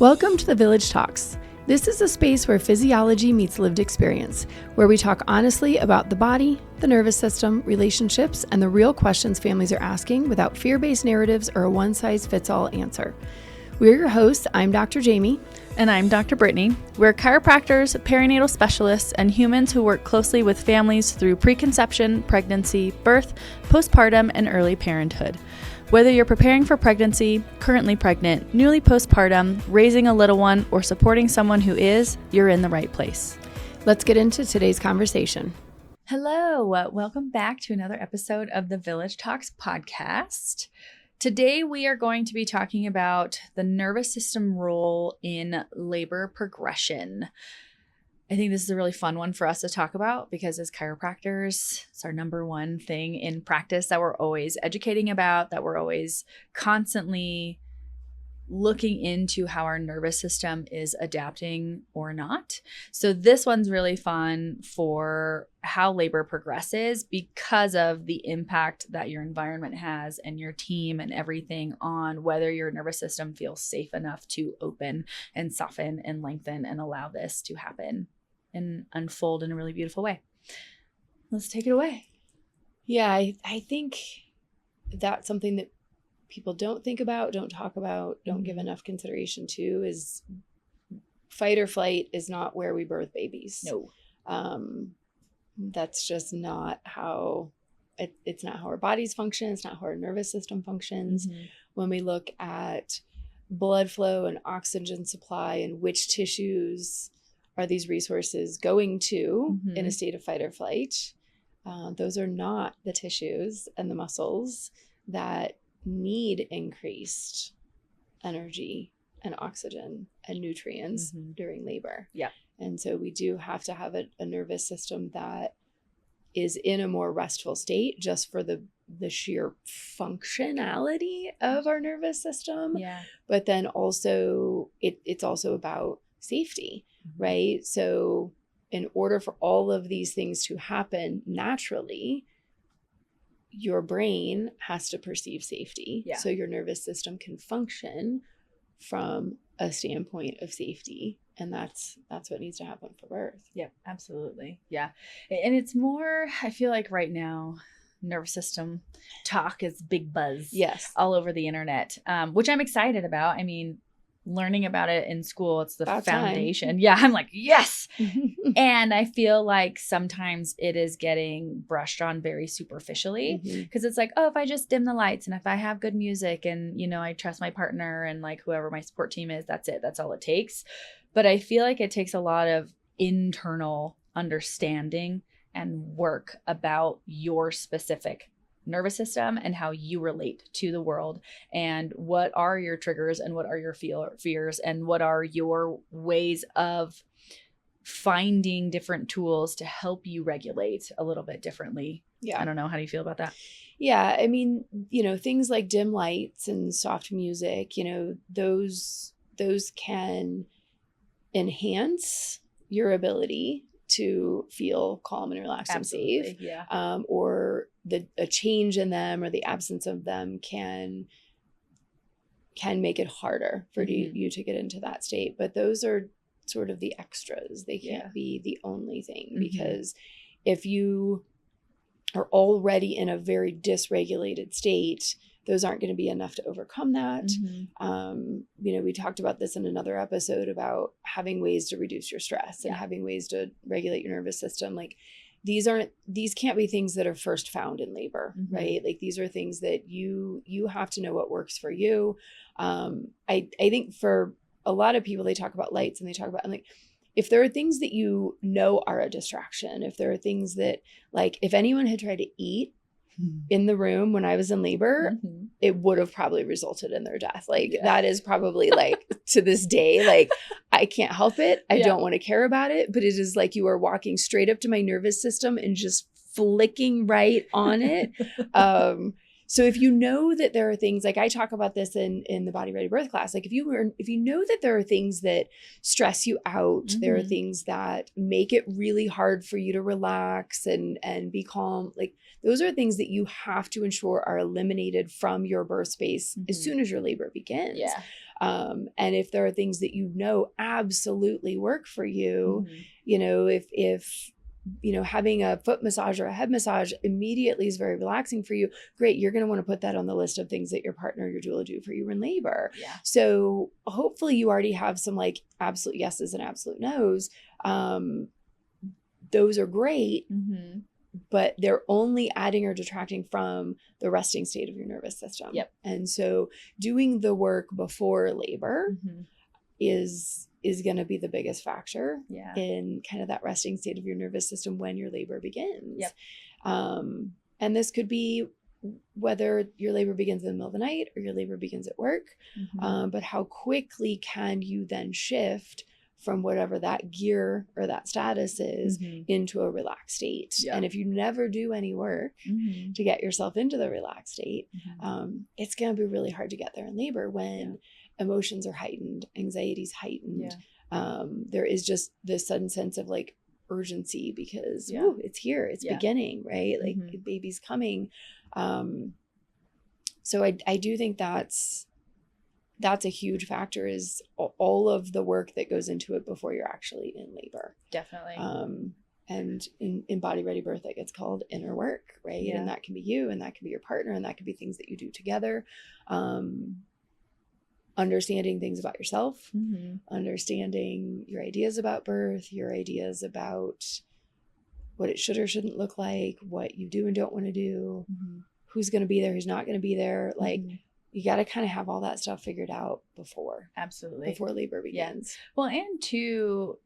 Welcome to the Village Talks. This is a space where physiology meets lived experience, where we talk honestly about the body, the nervous system, relationships, and the real questions families are asking without fear-based narratives or a one-size-fits-all answer. We're your hosts. I'm Dr. Jaimy. And I'm Dr. Brittany. We're chiropractors, perinatal specialists, and humans who work closely with families through preconception, pregnancy, birth, postpartum, and early parenthood. Whether you're preparing for pregnancy, currently pregnant, newly postpartum, raising a little one, or supporting someone who is, you're in the right place. Let's get into today's conversation. Hello, welcome back to another episode of the Village Talks podcast. Today we are going to be talking about the nervous system role in labor progression. I think this is a really fun one for us to talk about because as chiropractors, it's our number one thing in practice that we're always educating about, that we're always constantly looking into how our nervous system is adapting or not. So this one's really fun for how labor progresses because of the impact that your environment has and your team and everything on whether your nervous system feels safe enough to open and soften and lengthen and allow this to happen and unfold in a really beautiful way. Let's take it away. Yeah, I think that's something that people don't think about, don't talk about, don't give enough consideration to is fight or flight is not where we birth babies. No. That's just not how, it's not how our bodies function. It's not how our nervous system functions. Mm-hmm. When we look at blood flow and oxygen supply and which tissues are these resources going to in a state of fight or flight, those are not the tissues and the muscles that need increased energy and oxygen and nutrients during labor. Yeah. And so we do have to have a nervous system that is in a more restful state just for the sheer functionality of our nervous system. Yeah. But then also it's also about safety, right? So in order for all of these things to happen naturally, your brain has to perceive safety. Yeah. So your nervous system can function from a standpoint of safety. And that's what needs to happen for birth. Yep, absolutely. Yeah. And it's more, I feel like right now, nervous system talk is big buzz. Yes. All over the internet, which I'm excited about. I mean, learning about it in school, it's the About foundation. time. Yeah, I'm like, yes. And I feel like sometimes it is getting brushed on very superficially because it's like, oh, if I just dim the lights and if I have good music and, you know, I trust my partner and like whoever my support team is, that's it. That's all it takes. But I feel like it takes a lot of internal understanding and work about your specific nervous system and how you relate to the world and what are your triggers and what are your fears and what are your ways of finding different tools to help you regulate a little bit differently. Yeah. I don't know. How do you feel about that? Yeah. I mean, you know, things like dim lights and soft music, you know, those can enhance your ability to feel calm and relaxed Absolutely. and safe. Yeah. Or a change in them or the absence of them can make it harder for you to get into that state. But those are sort of the extras. They can't be the only thing because if you are already in a very dysregulated state, those aren't going to be enough to overcome that. You know, we talked about this in another episode about having ways to reduce your stress and having ways to regulate your nervous system. Like these can't be things that are first found in labor, right? Like these are things that you have to know what works for you. I think for a lot of people, they talk about lights and they talk about, like, if there are things that you know are a distraction, if there are things that, like, if anyone had tried to eat in the room when I was in labor, it would have probably resulted in their death. Like that is probably like to this day, like I can't help it. I don't want to care about it, but it is like you are walking straight up to my nervous system and just flicking right on it. So if you know that there are things, like I talk about this in the Body Ready Birth class, like if you know that there are things that stress you out, there are things that make it really hard for you to relax and be calm, like those are things that you have to ensure are eliminated from your birth space as soon as your labor begins. And if there are things that you know absolutely work for you, you know, if you know, having a foot massage or a head massage immediately is very relaxing for you, great. You're going to want to put that on the list of things that your partner or your doula do for you in labor. Yeah. So hopefully you already have some like absolute yeses and absolute nos. Those are great, but they're only adding or detracting from the resting state of your nervous system. Yep. And so doing the work before labor is going to be the biggest factor in kind of that resting state of your nervous system when your labor begins. Yep. And this could be whether your labor begins in the middle of the night or your labor begins at work, but how quickly can you then shift from whatever that gear or that status is into a relaxed state. Yeah. And if you never do any work to get yourself into the relaxed state, it's going to be really hard to get there in labor when emotions are heightened, anxiety's heightened. There is just this sudden sense of like urgency because ooh, it's here, it's beginning, right? Like the baby's coming. So I do think that's a huge factor, is all of the work that goes into it before you're actually in labor. Definitely. And in Body Ready Birth, that gets called inner work, right? Yeah. And that can be you, and that can be your partner, and that can be things that you do together. Understanding things about yourself, understanding your ideas about birth, your ideas about what it should or shouldn't look like, what you do and don't want to do, who's going to be there, who's not going to be there. Like, you got to kind of have all that stuff figured out before labor begins. Yeah. Well, and two,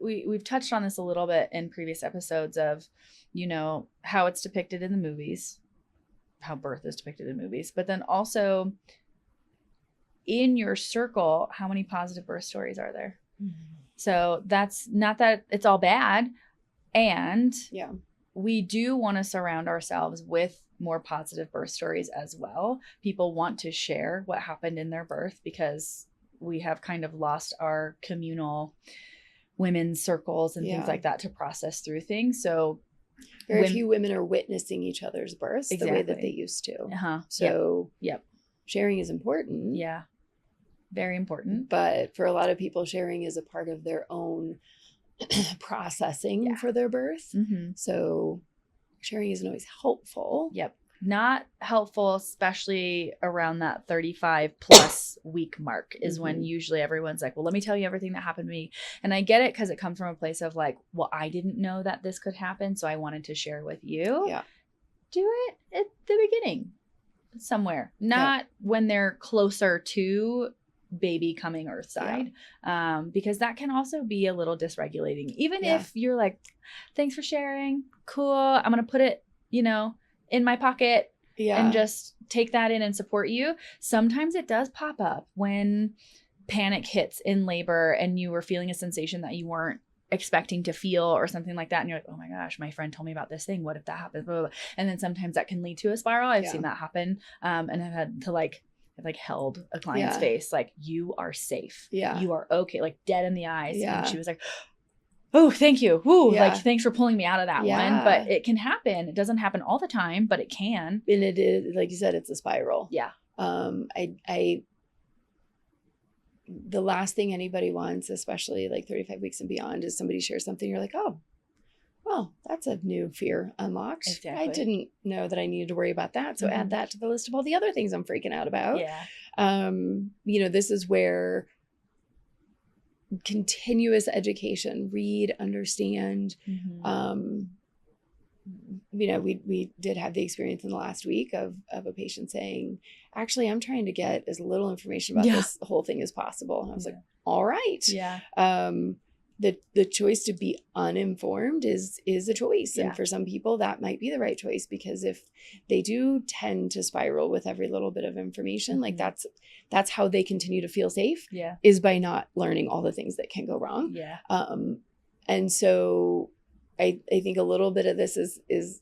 we've touched on this a little bit in previous episodes of, you know, how it's depicted in the movies, how birth is depicted in movies, but then also in your circle, how many positive birth stories are there? So that's not that it's all bad. And we do want to surround ourselves with more positive birth stories as well. People want to share what happened in their birth because we have kind of lost our communal women's circles and things like that to process through things. So very few women are witnessing each other's births the way that they used to. So sharing is important. Yeah. Very important. But for a lot of people, sharing is a part of their own processing for their birth. So sharing isn't always helpful. Yep. Not helpful, especially around that 35 plus week mark is when usually everyone's like, well, let me tell you everything that happened to me. And I get it because it comes from a place of like, well, I didn't know that this could happen, so I wanted to share with you. Yeah. Do it at the beginning somewhere, not when they're closer to baby coming earthside, because that can also be a little dysregulating. Even if you're like, thanks for sharing, cool, I'm gonna put it, you know, in my pocket and just take that in and support you. Sometimes it does pop up when panic hits in labor and you were feeling a sensation that you weren't expecting to feel or something like that, and you're like, oh my gosh, my friend told me about this thing, what if that happens? Blah, blah, blah. And then sometimes that can lead to a spiral. I've seen that happen, and I've had to like held a client's face, like, you are safe, you are okay, like dead in the eyes, and she was like, oh, thank you, like, thanks for pulling me out of that one. But it can happen. It doesn't happen all the time, but it can. And it is, like you said, it's a spiral. The last thing anybody wants, especially like 35 weeks and beyond, is somebody shares something, you're like, oh, well, that's a new fear unlocked. Exactly. I didn't know that I needed to worry about that. So add that to the list of all the other things I'm freaking out about. You know, this is where continuous education, read, understand. You know, we did have the experience in the last week of a patient saying, actually, I'm trying to get as little information about this whole thing as possible. And I was like, all right. The choice to be uninformed is a choice. And for some people that might be the right choice, because if they do tend to spiral with every little bit of information, like that's how they continue to feel safe, is by not learning all the things that can go wrong. And so I think a little bit of this is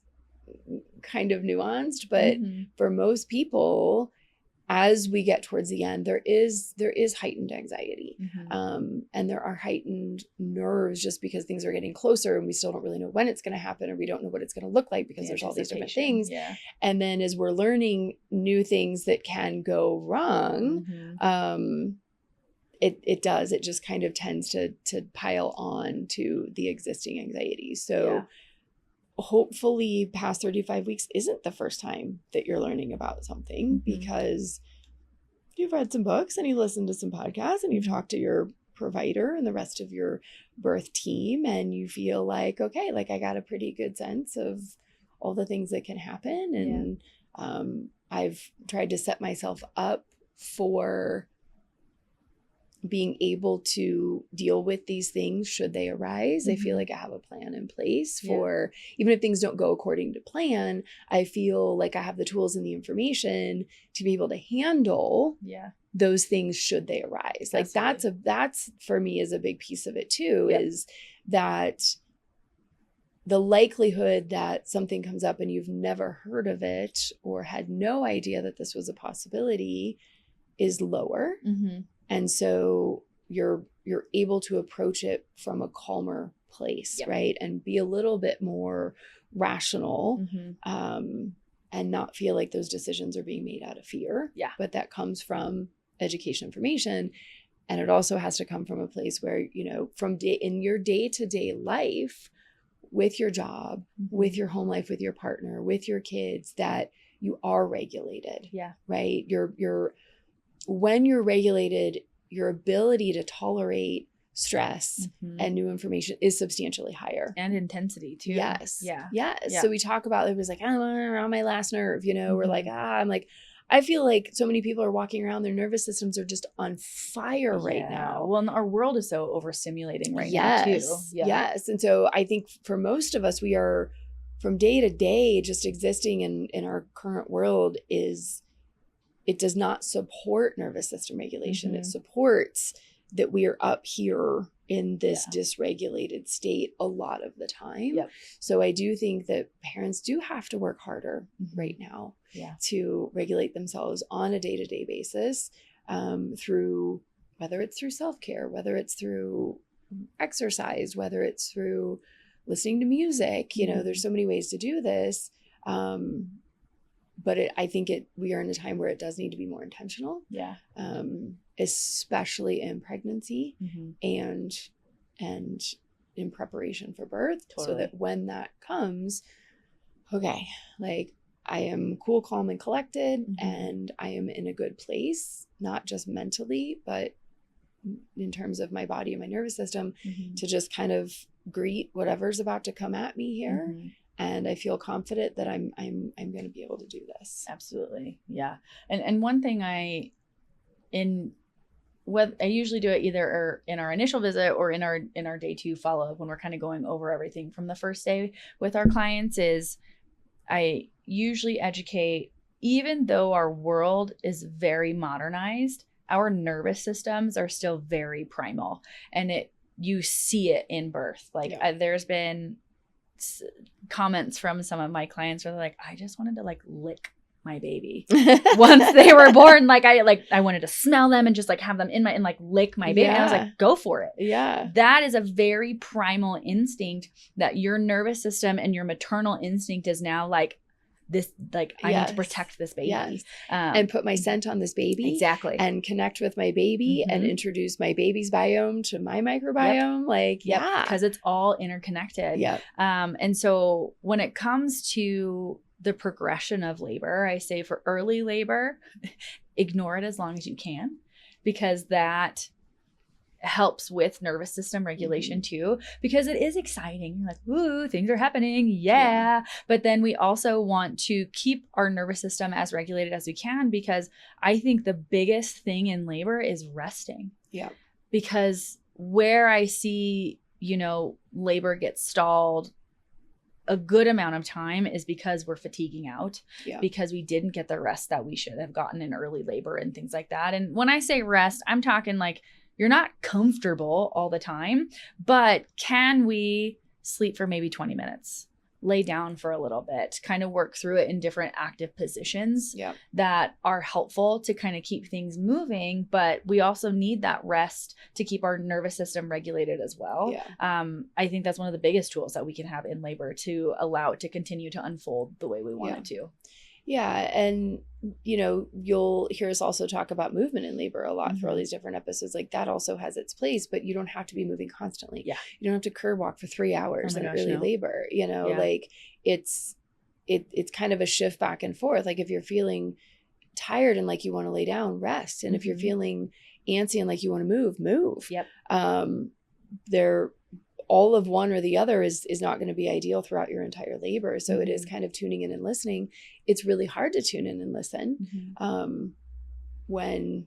kind of nuanced, but for most people, as we get towards the end, there is heightened anxiety. Mm-hmm. And there are heightened nerves just because things are getting closer and we still don't really know when it's going to happen, or we don't know what it's going to look like because there's all these different things. Yeah. And then as we're learning new things that can go wrong, Mm-hmm. it just kind of tends to pile on to the existing anxiety. So hopefully past 35 weeks isn't the first time that you're learning about something, because you've read some books and you listened to some podcasts and you've talked to your provider and the rest of your birth team, and you feel like, okay, like I got a pretty good sense of all the things that can happen. And I've tried to set myself up for being able to deal with these things should they arise. I feel like I have a plan in place for, even if things don't go according to plan, I feel like I have the tools and the information to be able to handle those things should they arise. Like that's for me is a big piece of it too, is that the likelihood that something comes up and you've never heard of it or had no idea that this was a possibility is lower. And so you're able to approach it from a calmer place, right? And be a little bit more rational, and not feel like those decisions are being made out of fear. But that comes from education, information. And it also has to come from a place where, you know, in your day-to-day life, with your job, with your home life, with your partner, with your kids, that you are regulated. Right? When you're regulated, your ability to tolerate stress and new information is substantially higher. And intensity too. Yes. So we talk about, it was like, I'm on my last nerve, you know, we're like, I feel like so many people are walking around, their nervous systems are just on fire right now. Well, our world is so overstimulating right now too. Yes. And so I think for most of us, we are from day to day, just existing in our current world it does not support nervous system regulation. It supports that we are up here in this dysregulated state a lot of the time. So I do think that parents do have to work harder right now to regulate themselves on a day-to-day basis, through, whether it's through self-care, whether it's through exercise, whether it's through listening to music. You know, there's so many ways to do this. But I think we are in a time where it does need to be more intentional. Especially in pregnancy and in preparation for birth, so that when that comes, okay, like I am cool, calm, and collected, and I am in a good place, not just mentally, but in terms of my body and my nervous system, to just kind of greet whatever's about to come at me here. And I feel confident that I'm going to be able to do this. Absolutely. Yeah. And one thing I usually do it either in our initial visit or in our day 2 follow-up, when we're kind of going over everything from the first day with our clients, is I usually educate, even though our world is very modernized, our nervous systems are still very primal, and you see it in birth. Like there's been comments from some of my clients where they're like, I just wanted to like lick my baby once they were born. Like I wanted to smell them and just like have them in and like lick my baby. And I was like, go for it. That is a very primal instinct that your nervous system and your maternal instinct is now like this, like I need to protect this baby, and put my scent on this baby, and connect with my baby, and introduce my baby's biome to my microbiome, because it's all interconnected. And so when it comes to the progression of labor, I say for early labor, ignore it as long as you can, because that helps with nervous system regulation too, because it is exciting. You're like, ooh, things are happening. But then we also want to keep our nervous system as regulated as we can, because I think the biggest thing in labor is resting. Because where I see, labor get stalled a good amount of time is because we're fatiguing out, because we didn't get the rest that we should have gotten in early labor and things like that. And when I say rest, I'm talking like, you're not comfortable all the time, but can we sleep for maybe 20 minutes lay down for a little bit, kind of work through it in different active positions that are helpful to kind of keep things moving. But we also need that rest to keep our nervous system regulated as well. I think that's one of the biggest tools that we can have in labor to allow it to continue to unfold the way we want it to. Yeah. And, you'll hear us also talk about movement in labor a lot through all these different episodes. Like that also has its place, but you don't have to be moving constantly. You don't have to curb walk for 3 hours in early labor, like it's kind of a shift back and forth. Like if you're feeling tired and like you want to lay down, rest. And if you're feeling antsy and like you want to move. They're all of one or the other is not going to be ideal throughout your entire labor. So it is kind of tuning in and listening. It's really hard to tune in and listen when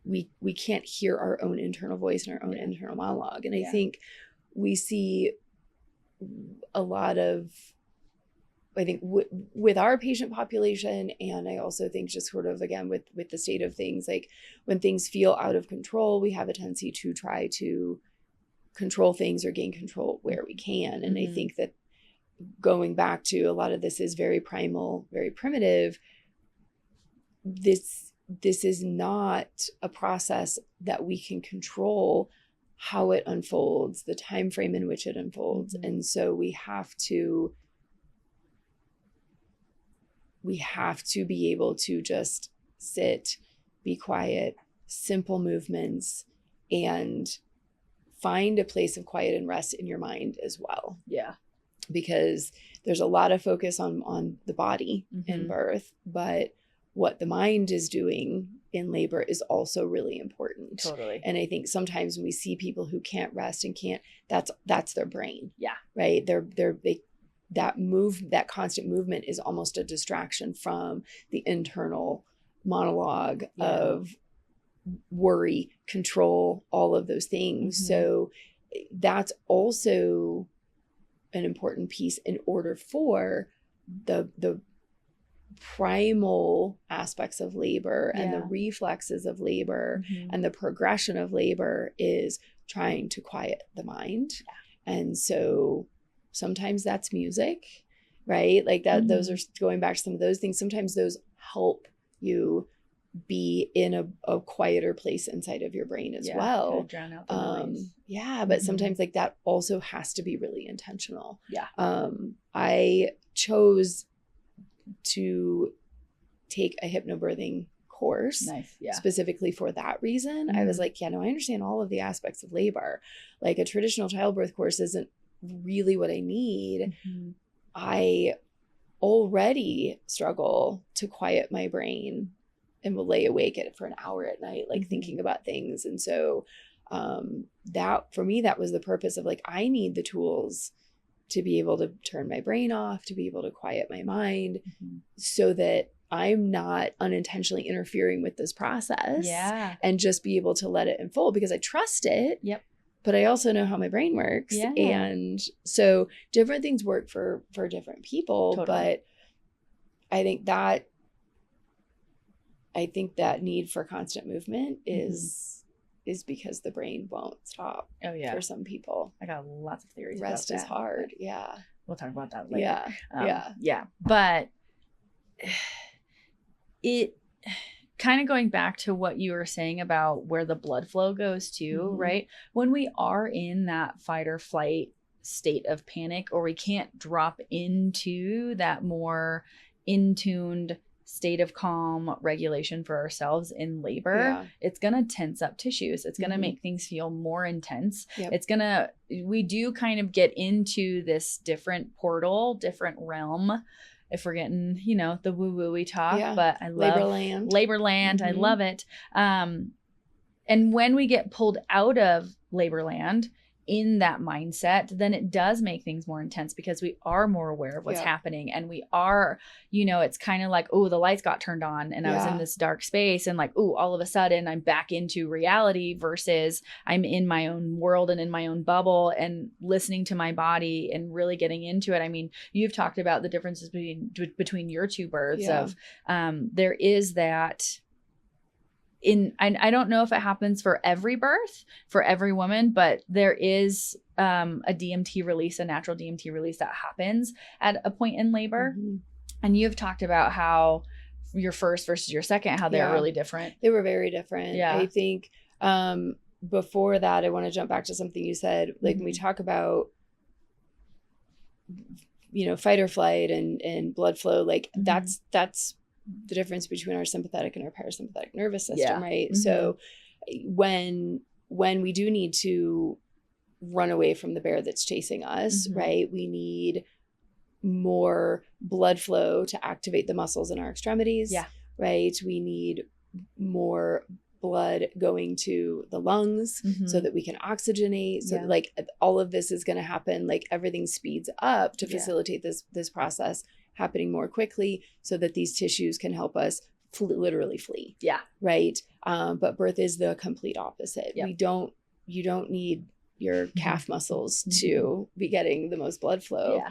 we can't hear our own internal voice and our own internal monologue. And I think we see a lot of, I think with our patient population, and I also think just sort of, again, with the state of things, like when things feel out of control, we have a tendency to try to control things or gain control where we can. And I think that going back to a lot of this is very primal, very primitive. This is not a process that we can control how it unfolds, the time frame in which it unfolds. And so we have to be able to just sit, be quiet, simple movements, and find a place of quiet and rest in your mind as well. Because there's a lot of focus on the body in birth, but what the mind is doing in labor is also really important. And I think sometimes when we see people who can't rest and can't, that's their brain. Right. That constant movement is almost a distraction from the internal monologue of worry, control, all of those things. So that's also an important piece in order for the primal aspects of labor and the reflexes of labor and the progression of labor is trying to quiet the mind. And so sometimes that's music, right? Like that, those are going back to some of those things. Sometimes those help you be in a quieter place inside of your brain as well. Kind of drown out the noise. But sometimes like that also has to be really intentional. I chose to take a hypnobirthing course specifically for that reason. I was like, I understand all of the aspects of labor. Like a traditional childbirth course isn't really what I need. I already struggle to quiet my brain and will lay awake for an hour at night, like thinking about things. And so that for me, that was the purpose of like, I need the tools to be able to turn my brain off, to be able to quiet my mind so that I'm not unintentionally interfering with this process and just be able to let it unfold because I trust it. But I also know how my brain works. And so different things work for different people. But I think that need for constant movement is because the brain won't stop for some people. I got lots of theories Rest about is that. hard. We'll talk about that later. But it kind of going back to what you were saying about where the blood flow goes to, right? When we are in that fight or flight state of panic, or we can't drop into that more in-tuned state of calm regulation for ourselves in labor, it's going to tense up tissues. It's going to make things feel more intense. We do kind of get into this different portal, different realm, if we're getting, the woo-woo-y talk, but I love labor land. I love it. And when we get pulled out of labor land in that mindset, then it does make things more intense because we are more aware of what's happening. And we are, it's kind of like, oh, the lights got turned on and I was in this dark space and like, oh, all of a sudden I'm back into reality versus I'm in my own world and in my own bubble and listening to my body and really getting into it. I mean, you've talked about the differences between your two births of, there is that I don't know if it happens for every birth, for every woman, but there is a DMT release, a natural DMT release that happens at a point in labor. Mm-hmm. And you've talked about how your first versus your second, how they're really different. They were very different. Yeah. I think before that, I want to jump back to something you said. Like when we talk about, fight or flight and blood flow, like that's the difference between our sympathetic and our parasympathetic nervous system, right? So when we do need to run away from the bear that's chasing us, right, we need more blood flow to activate the muscles in our extremities, right? We need more blood going to the lungs so that we can oxygenate. So like all of this is going to happen, like everything speeds up to facilitate this process happening more quickly so that these tissues can help us literally flee. Yeah. Right. But birth is the complete opposite. You don't need your calf muscles to be getting the most blood flow.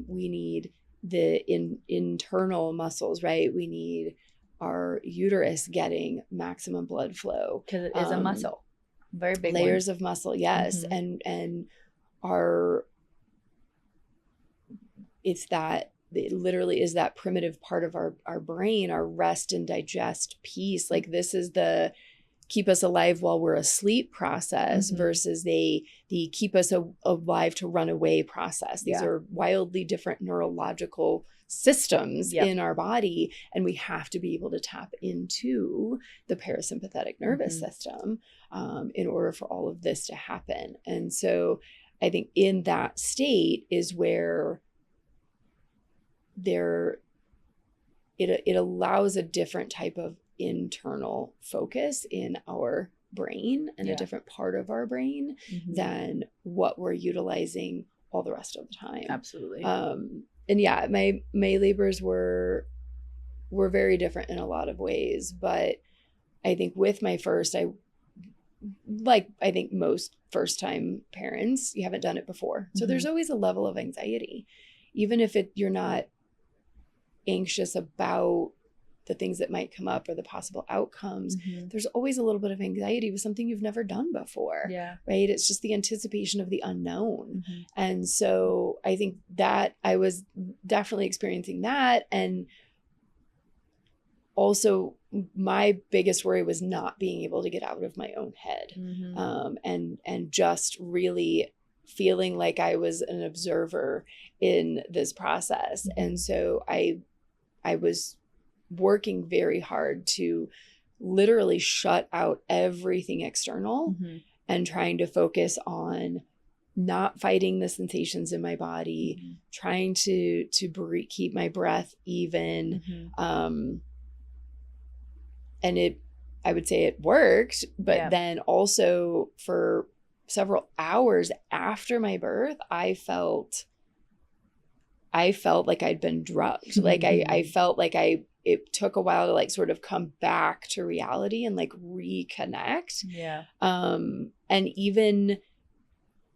We need the internal muscles, right? We need our uterus getting maximum blood flow. Because it is a muscle. Very big layers of muscle. Yes. And it literally is that primitive part of our brain, our rest and digest piece. Like this is the keep us alive while we're asleep process versus the keep us alive to run away process. These are wildly different neurological systems in our body, and we have to be able to tap into the parasympathetic nervous system in order for all of this to happen. And so I think in that state is where it allows a different type of internal focus in our brain and a different part of our brain than what we're utilizing all the rest of the time. Absolutely. And yeah, my labors were very different in a lot of ways, but I think with my first, I think most first time parents, you haven't done it before. So there's always a level of anxiety, even if you're not anxious about the things that might come up or the possible outcomes. There's always a little bit of anxiety with something you've never done before. Yeah. Right. It's just the anticipation of the unknown. And so I think that I was definitely experiencing that. And also my biggest worry was not being able to get out of my own head. And just really feeling like I was an observer in this process. And so I was working very hard to literally shut out everything external and trying to focus on not fighting the sensations in my body, trying to keep my breath even. And I would say it worked, but then also for several hours after my birth, I felt like I'd been drugged. Like I felt like it took a while to like sort of come back to reality and like reconnect. Yeah. And even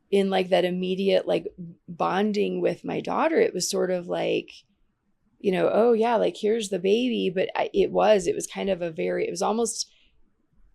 in like that immediate like bonding with my daughter, it was sort of like, oh yeah, like here's the baby. But it was kind of it was almost,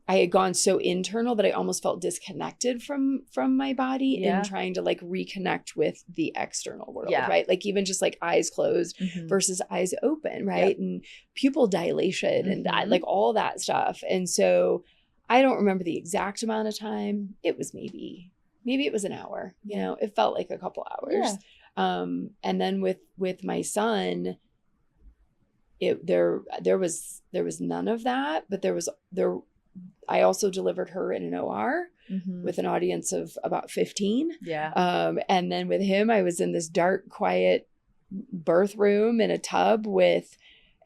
I had gone so internal that I almost felt disconnected from my body and trying to like reconnect with the external world, right? Like even just like eyes closed versus eyes open, right? And pupil dilation and that, like all that stuff. And so I don't remember the exact amount of time. It was maybe it was an hour, it felt like a couple hours. And then with my son, there was none of that, but I also delivered her in an OR with an audience of about 15. Yeah. And then with him, I was in this dark, quiet birth room in a tub with,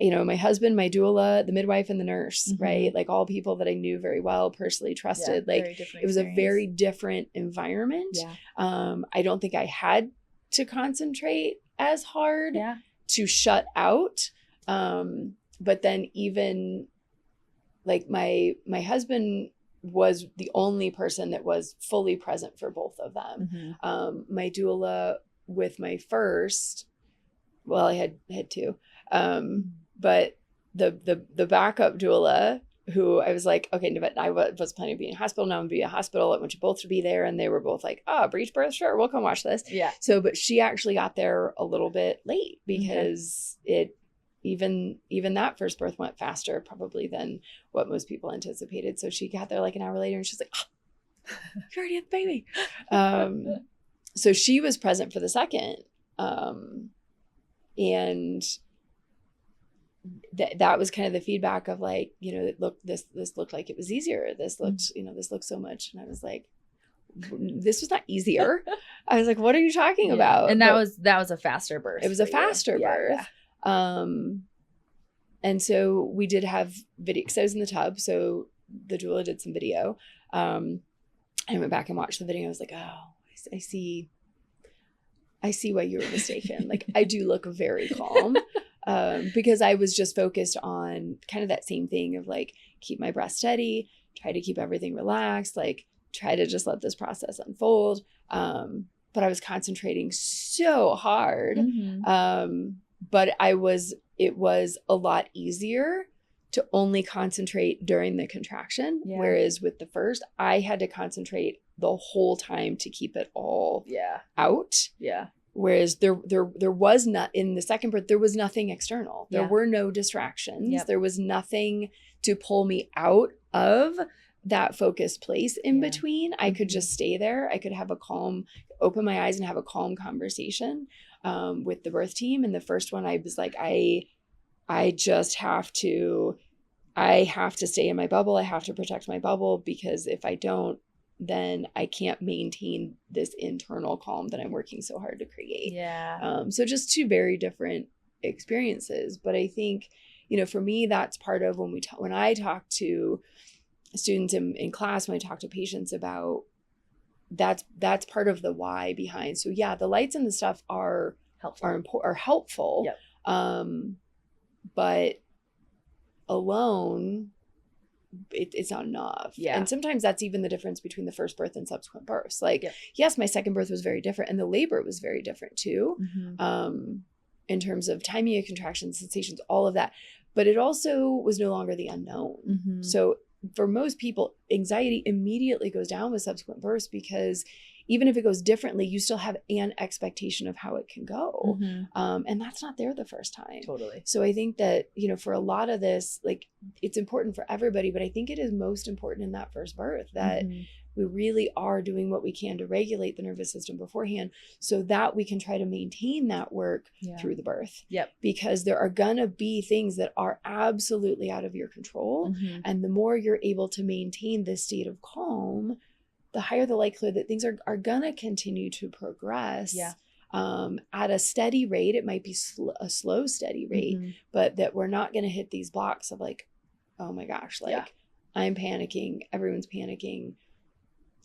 my husband, my doula, the midwife, and the nurse, right? Like all people that I knew very well, personally trusted. Like it was a very different environment. Yeah. I don't think I had to concentrate as hard to shut out. But then even like my husband was the only person that was fully present for both of them. My doula with my first, well, I had two, but the backup doula who I was like, okay, but I was planning to be in hospital. Now I'm going to be in a hospital. I want you both to be there. And they were both like, oh, breech birth? Sure, we'll come watch this. Yeah. So, but she actually got there a little bit late because even that first birth went faster probably than what most people anticipated. So she got there like an hour later and she's like, oh, you already had the baby. So she was present for the second. And that was kind of the feedback of like, you know, look, this looked like it was easier. This looked, you know, this looked so much. And I was like, this was not easier. I was like, what are you talking about? And that was a faster birth. It was a faster birth. Yeah. And so we did have video, because I was in the tub. So the doula did some video. I went back and watched the video. I was like, oh, I see why you were mistaken. Like I do look very calm. Because I was just focused on kind of that same thing of like, keep my breath steady, try to keep everything relaxed, like try to just let this process unfold. But I was concentrating so hard. But it was a lot easier to only concentrate during the contraction. Yeah. Whereas with the first, I had to concentrate the whole time to keep it all out. Yeah. Whereas there was not, in the second birth, there was nothing external. There were no distractions. Yep. There was nothing to pull me out of that focused place in between. I could just stay there. I could have open my eyes and have a calm conversation with the birth team. And the first one, I was like, I have to stay in my bubble. I have to protect my bubble, because if I don't, then I can't maintain this internal calm that I'm working so hard to create. Yeah. So just two very different experiences. But I think, you know, for me, that's part of when I talk to students in class, when I talk to patients about that's part of the why behind. So yeah, the lights and the stuff are helpful. Yep. But alone, it's not enough. Yeah. And sometimes that's even the difference between the first birth and subsequent births. Like, yes, my second birth was very different, and the labor was very different too. In terms of timing of contractions, sensations, all of that. But it also was no longer the unknown. So for most people, anxiety immediately goes down with subsequent births, because even if it goes differently, you still have an expectation of how it can go. And that's not there the first time. Totally. So I think that, you know, for a lot of this, like, it's important for everybody, but I think it is most important in that first birth that we really are doing what we can to regulate the nervous system beforehand, so that we can try to maintain that work through the birth. Yep. Because there are gonna be things that are absolutely out of your control. And the more you're able to maintain this state of calm, the higher the likelihood that things are gonna continue to progress. Yeah. At a steady rate. It might be a slow, steady rate, but that we're not gonna hit these blocks of like, oh my gosh, like I'm panicking, everyone's panicking,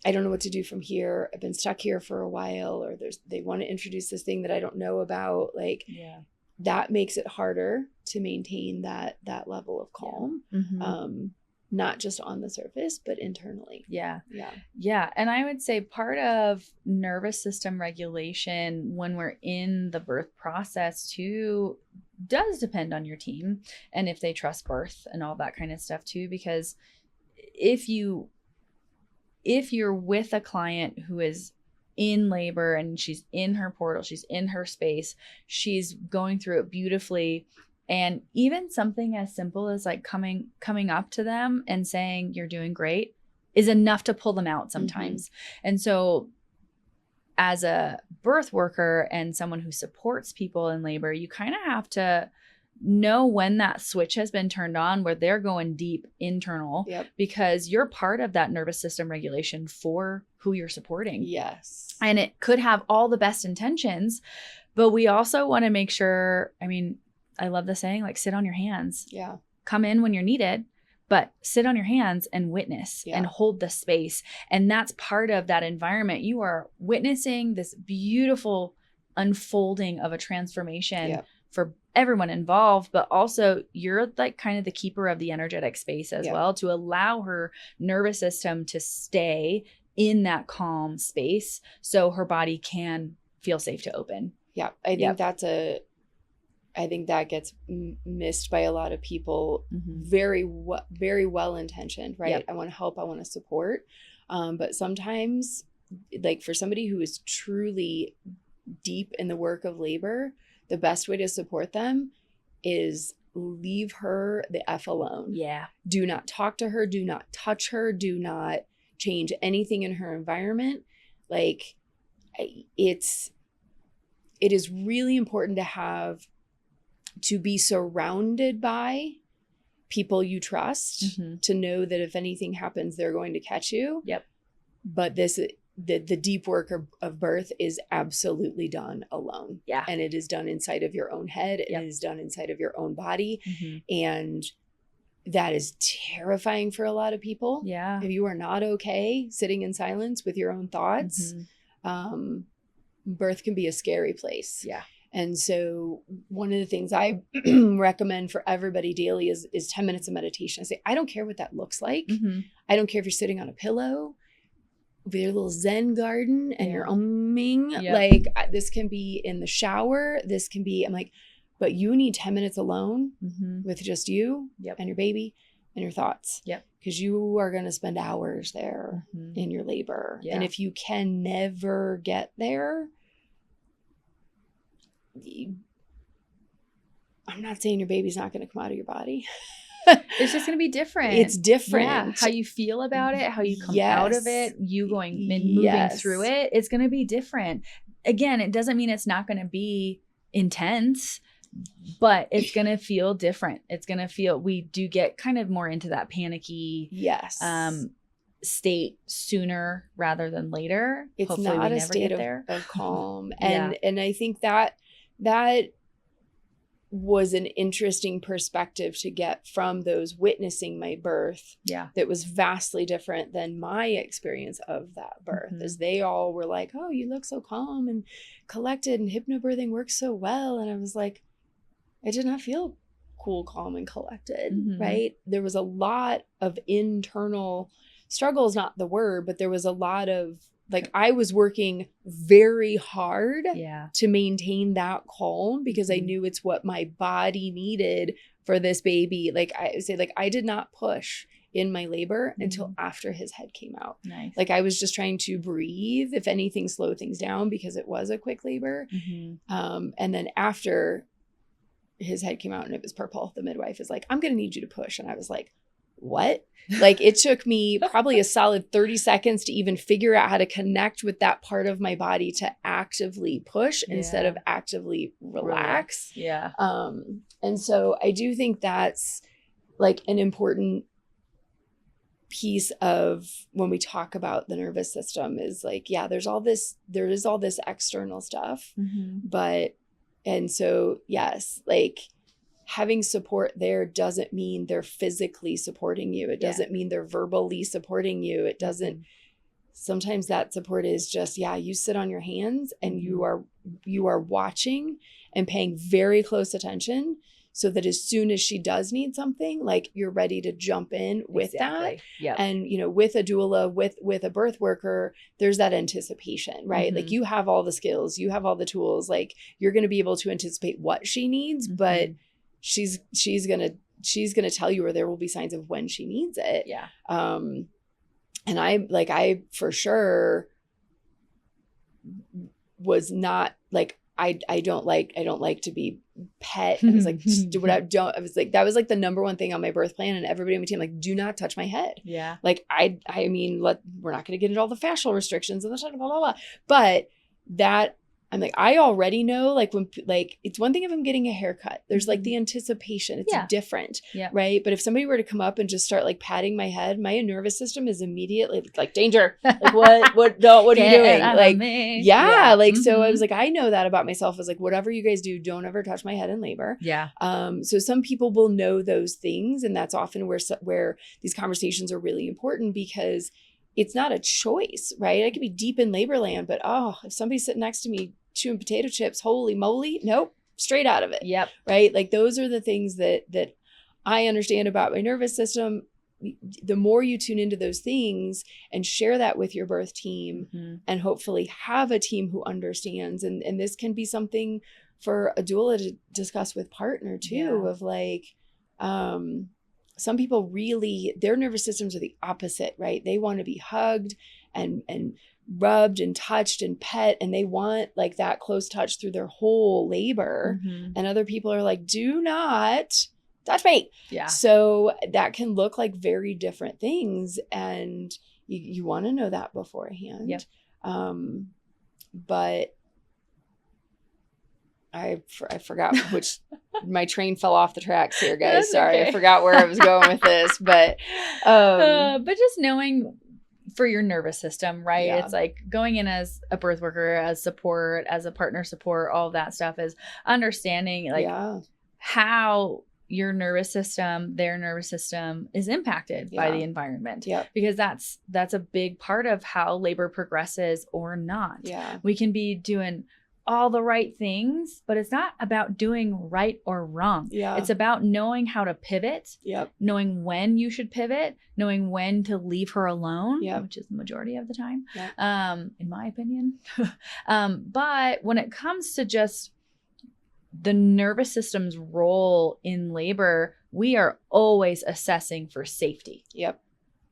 I don't know what to do from here, I've been stuck here for a while, or they want to introduce this thing that I don't know about. Like, that makes it harder to maintain that level of calm. Not just on the surface, but internally. Yeah. And I would say part of nervous system regulation when we're in the birth process too does depend on your team and if they trust birth and all that kind of stuff too. Because if you're with a client who is in labor and she's in her portal, she's in her space, she's going through it beautifully, and even something as simple as like coming up to them and saying you're doing great is enough to pull them out sometimes. And so as a birth worker and someone who supports people in labor, you kind of have to know when that switch has been turned on where they're going deep internal. Because you're part of that nervous system regulation for who you're supporting. Yes. And it could have all the best intentions, but we also want to make sure, I mean, I love the saying, like, sit on your hands. Yeah. Come in when you're needed, but sit on your hands and witness and hold the space. And that's part of that environment. You are witnessing this beautiful unfolding of a transformation for everyone involved, but also you're like kind of the keeper of the energetic space as well, to allow her nervous system to stay in that calm space so her body can feel safe to open. Yeah. I think that's I think that gets missed by a lot of people. Very well intentioned, right? Yep. I want to help, I want to support. But sometimes, like for somebody who is truly deep in the work of labor, the best way to support them is leave her the F alone. Yeah. Do not talk to her. Do not touch her. Do not change anything in her environment. Like it is really important to be surrounded by people you trust, to know that if anything happens, they're going to catch you. Yep. But the deep work of birth is absolutely done alone. Yeah. And it is done inside of your own head. Yep. It is done inside of your own body. And that is terrifying for a lot of people. Yeah. If you are not okay sitting in silence with your own thoughts, birth can be a scary place. Yeah. And so one of the things I recommend for everybody daily is 10 minutes of meditation. I say, I don't care what that looks like. I don't care if you're sitting on a pillow with your little Zen garden and you're umming. Yep. Like this can be in the shower. This can be, I'm like, but you need 10 minutes alone with just you and your baby and your thoughts. Yep. Because you are going to spend hours there in your labor. Yeah. And if you can never get there, I'm not saying your baby's not going to come out of your body. It's just going to be different. It's different. Yeah. How you feel about it, how you come out of it, you going and moving through it. It's going to be different. Again, it doesn't mean it's not going to be intense, but it's going to feel different. It's going to feel, we do get kind of more into that panicky state sooner rather than later. It's Hopefully not we a never state get there. of calm. And I think that was an interesting perspective to get from those witnessing my birth. Yeah. That was vastly different than my experience of that birth, as they all were like, oh, you look so calm and collected and hypnobirthing works so well. And I was like, I did not feel cool, calm, and collected, right? There was a lot of internal struggle is not the word, but there was a lot of, like, I was working very hard to maintain that calm because I knew it's what my body needed for this baby. Like I say, like I did not push in my labor until after his head came out. Nice. Like I was just trying to breathe, if anything, slow things down because it was a quick labor. And then after his head came out and it was purple, the midwife is like, I'm going to need you to push. And I was like, what? Like it took me probably a solid 30 seconds to even figure out how to connect with that part of my body to actively push instead of actively relax. Yeah. And so I do think that's like an important piece of when we talk about the nervous system is like, there is all this external stuff, but, and so yes, like having support there doesn't mean they're physically supporting you. It doesn't mean they're verbally supporting you. It doesn't, sometimes that support is just, you sit on your hands and you are watching and paying very close attention so that as soon as she does need something, like you're ready to jump in with that. Yep. And, you know, with a doula, with a birth worker, there's that anticipation, right? Like you have all the skills, you have all the tools, like you're going to be able to anticipate what she needs, but she's gonna tell you, or there will be signs of when she needs it. Yeah. And I for sure was not like, I don't like to be pet. I was like, I was like, that was like the number one thing on my birth plan, and everybody on my team, like, do not touch my head. Yeah. Like I mean, we're not going to get into all the fascial restrictions and blah, blah, blah. But that, I'm like, I already know, like when, like, it's one thing if I'm getting a haircut, there's like the anticipation, it's different, right? But if somebody were to come up and just start like patting my head, my nervous system is immediately like, danger, like what are you doing? Like, like, so I was like, I know that about myself. I was like, whatever you guys do, don't ever touch my head in labor. Yeah. So some people will know those things, and that's often where these conversations are really important, because it's not a choice, right? I could be deep in labor land, but if somebody's sitting next to me chewing potato chips, holy moly, nope, straight out of it. Yep. Right? Like those are the things that I understand about my nervous system. The more you tune into those things and share that with your birth team, and hopefully have a team who understands, and this can be something for a doula to discuss with partner too, of like, some people really, their nervous systems are the opposite, right? They want to be hugged and rubbed and touched and pet, and they want like that close touch through their whole labor. And other people are like, do not touch me. Yeah. So that can look like very different things, and you want to know that beforehand. Yep. But I forgot which, my train fell off the tracks here, guys. That's Sorry. okay. I forgot where I was going with this, but just knowing for your nervous system, right? Yeah. It's like going in as a birth worker, as support, as a partner support, all of that stuff is understanding like how your nervous system, their nervous system is impacted by the environment. Yep. Because that's a big part of how labor progresses or not. Yeah. We can be doing all the right things, but it's not about doing right or wrong. Yeah. It's about knowing how to pivot, knowing when you should pivot, knowing when to leave her alone, which is the majority of the time, in my opinion. But when it comes to just the nervous system's role in labor, we are always assessing for safety.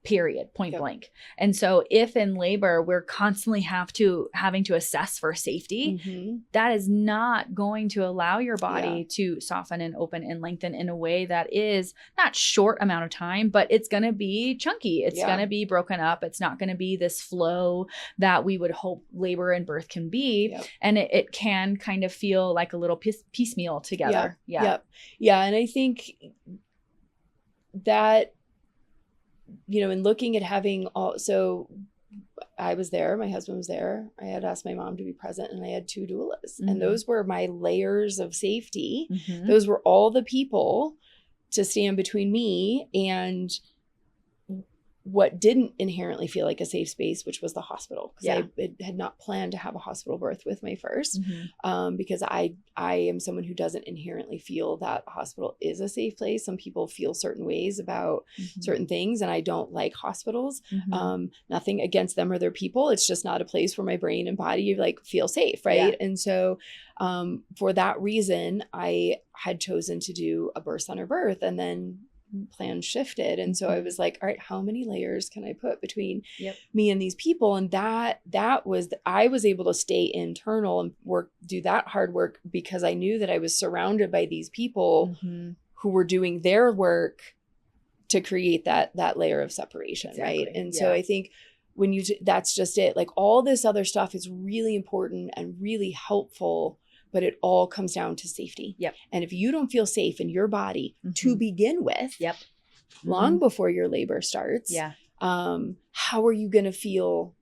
Period. Point blank. And so if in labor, we're constantly having to assess for safety, that is not going to allow your body to soften and open and lengthen in a way that is not short amount of time, but it's going to be chunky. It's going to be broken up. It's not going to be this flow that we would hope labor and birth can be. And it can kind of feel like a little piecemeal together. Yeah. And I think that, you know, in looking at having so I was there, my husband was there. I had asked my mom to be present, and I had 2 doulas. And those were my layers of safety. Those were all the people to stand between me and what didn't inherently feel like a safe space, which was the hospital. Because I had not planned to have a hospital birth with my first, because I am someone who doesn't inherently feel that a hospital is a safe place. Some people feel certain ways about certain things, and I don't like hospitals. Nothing against them or their people. It's just not a place where my brain and body like feel safe, right? And so for that reason, I had chosen to do a birth center birth, and then plan shifted. And so I was like, all right, how many layers can I put between me and these people? And that was, I was able to stay internal and do that hard work because I knew that I was surrounded by these people who were doing their work to create that layer of separation. Right. And so I think when that's just it, like all this other stuff is really important and really helpful, but it all comes down to safety. And if you don't feel safe in your body to begin with, long before your labor starts, how are you going to feel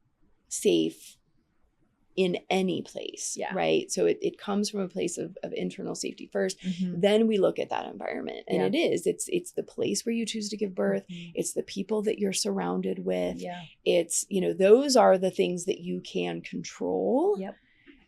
safe in any place? Right. So it comes from a place of internal safety first. Then we look at that environment, and it's the place where you choose to give birth. It's the people that you're surrounded with. It's, you know, those are the things that you can control.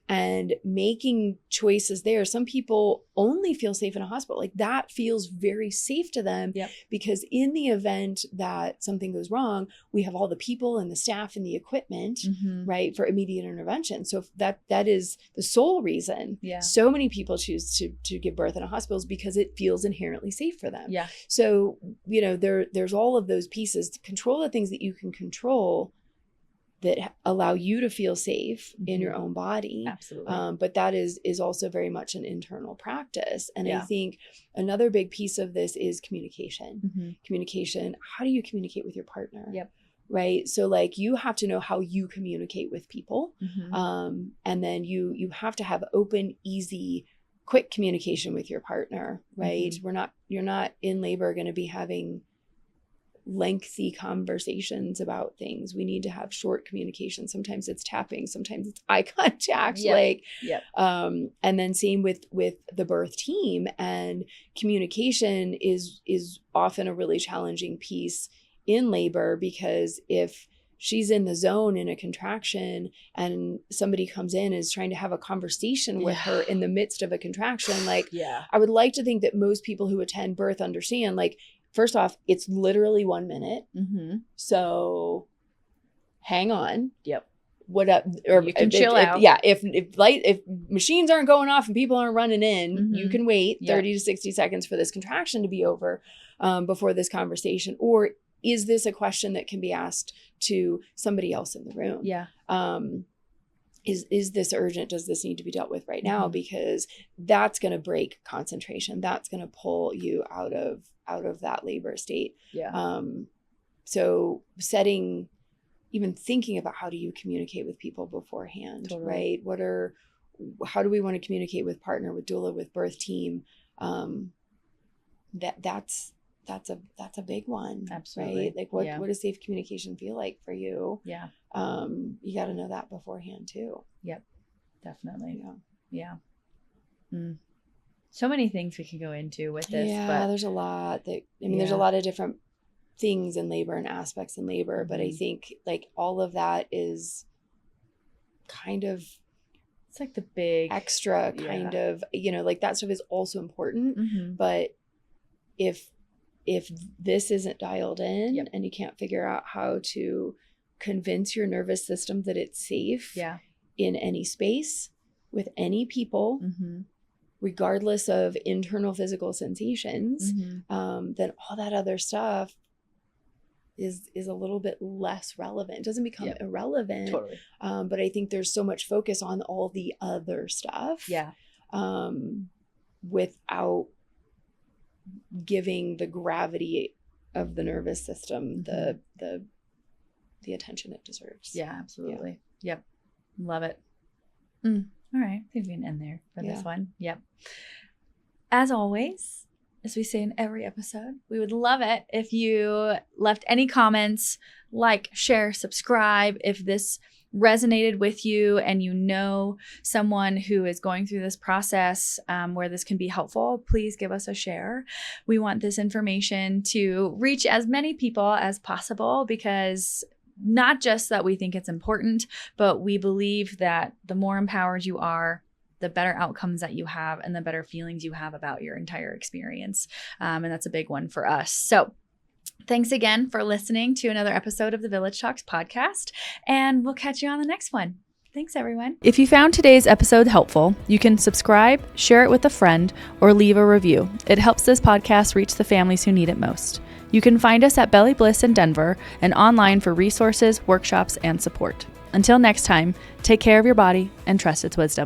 And making choices there. Some people only feel safe in a hospital. Like that feels very safe to them because in the event that something goes wrong, we have all the people and the staff and the equipment, right, for immediate intervention. So that is the sole reason so many people choose to give birth in a hospital is because it feels inherently safe for them. So, you know, there's all of those pieces to control the things that you can control that allow you to feel safe in your own body. Absolutely. But that is also very much an internal practice. And I think another big piece of this is communication. Communication. How do you communicate with your partner? Right. So like you have to know how you communicate with people. And then you have to have open, easy, quick communication with your partner, right? You're not in labor going to be having lengthy conversations about things. We need to have short communication. Sometimes it's tapping, sometimes it's eye contact, and then same with the birth team. And communication is often a really challenging piece in labor, because if she's in the zone in a contraction and somebody comes in and is trying to have a conversation with her in the midst of a contraction, like I would like to think that most people who attend birth understand, like, first off, it's literally 1 minute. So hang on. what up, or you can chill out. If machines aren't going off and people aren't running in, you can wait 30 to 60 seconds for this contraction to be over before this conversation. Or is this a question that can be asked to somebody else in the room? Yeah. Is this urgent? Does this need to be dealt with right now? Because that's going to break concentration. That's going to pull you out of that labor state. Yeah. So even thinking about how do you communicate with people beforehand, right? How do we want to communicate with partner, with doula, with birth team? That's a big one. Absolutely. Right? Like what does safe communication feel like for you? Yeah. You got to know that beforehand too. Yep. Definitely. Yeah. So many things we can go into with this. Yeah, but there's a lot there's a lot of different things in labor and aspects in labor, but I think like all of that is kind of, it's like the big extra kind of, like that stuff is also important, but if this isn't dialed in and you can't figure out how to convince your nervous system that it's safe in any space with any people, regardless of internal physical sensations, then all that other stuff is a little bit less relevant. It doesn't become irrelevant. Totally. But I think there's so much focus on all the other stuff. Yeah. Without giving the gravity of the nervous system the attention it deserves. Yeah, absolutely. Yep. Love it. All right. I think we can end there for this one. Yep. As always, as we say in every episode, we would love it if you left any comments, like, share, subscribe. If this resonated with you and you know someone who is going through this process where this can be helpful, please give us a share. We want this information to reach as many people as possible, because not just that we think it's important, but we believe that the more empowered you are, the better outcomes that you have and the better feelings you have about your entire experience. And that's a big one for us. So thanks again for listening to another episode of the Village Talks podcast, and we'll catch you on the next one. Thanks, everyone. If you found today's episode helpful, you can subscribe, share it with a friend, or leave a review. It helps this podcast reach the families who need it most. You can find us at Belly Bliss in Denver and online for resources, workshops, and support. Until next time, take care of your body and trust its wisdom.